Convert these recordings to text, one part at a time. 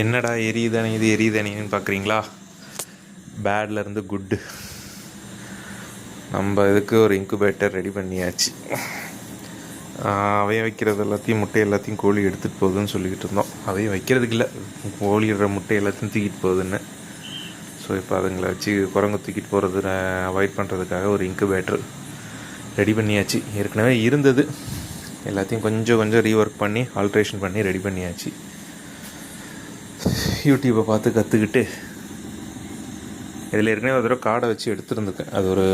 என்னடா எரியுதானே இது எரியுதானேன்னு பார்க்குறீங்களா? பேட்லேருந்து குட்டு. நம்ம இதுக்கு ஒரு இன்குபேட்டர் ரெடி பண்ணியாச்சு. அவைய வைக்கிறது எல்லாத்தையும் முட்டை எல்லாத்தையும் கோழி எடுத்துகிட்டு போகுதுன்னு சொல்லிக்கிட்டு இருந்தோம். அவையும் வைக்கிறதுக்கு இல்லை, கோழிடுற முட்டை எல்லாத்தையும் தூக்கிட்டு போகுதுன்னு. ஸோ இப்போ அதுங்களை வச்சு குரங்கு தூக்கிட்டு போகிறது அவாய்ட் பண்ணுறதுக்காக ஒரு இன்குபேட்டர் ரெடி பண்ணியாச்சு. ஏற்கனவே இருந்தது, எல்லாத்தையும் கொஞ்சம் கொஞ்சம் ரீஒர்க் பண்ணி ஆல்ட்ரேஷன் பண்ணி ரெடி பண்ணியாச்சு. யூடியூப்பை பார்த்து கற்றுக்கிட்டு இதில் ஏற்கனவே ஒரு தடவை கார்டை வச்சு எடுத்துருந்துருக்கேன். அது ஒரு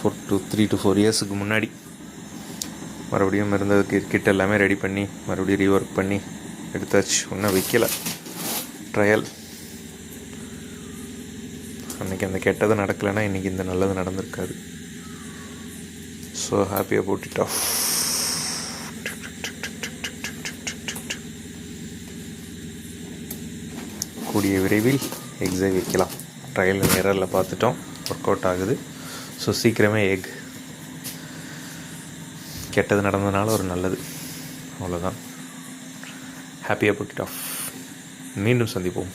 3 to 4 இயர்ஸுக்கு முன்னாடி. மறுபடியும் இருந்ததுக்கு கிட்ட எல்லாமே ரெடி பண்ணி மறுபடியும் ரீஒர்க் பண்ணி எடுத்தாச்சு. ஒன்றும் வைக்கலை, ட்ரையல். அன்றைக்கி அந்த கெட்டது நடக்கலைன்னா இன்றைக்கி இந்த நல்லது நடந்திருக்காது. ஸோ ஹாப்பியாக போட்டுட் ஆஃப். கூடிய விரைவில் எக்ஸை வைக்கலாம். ட்ரையல் நேரில் பார்த்துட்டோம், ஒர்க் அவுட் ஆகுது. ஸோ சீக்கிரமே எக். கெட்டது நடந்ததுனால ஒரு நல்லது, அவ்வளோதான். ஹாப்பியாக புட் இட் ஆஃப். மீண்டும் சந்திப்போம்.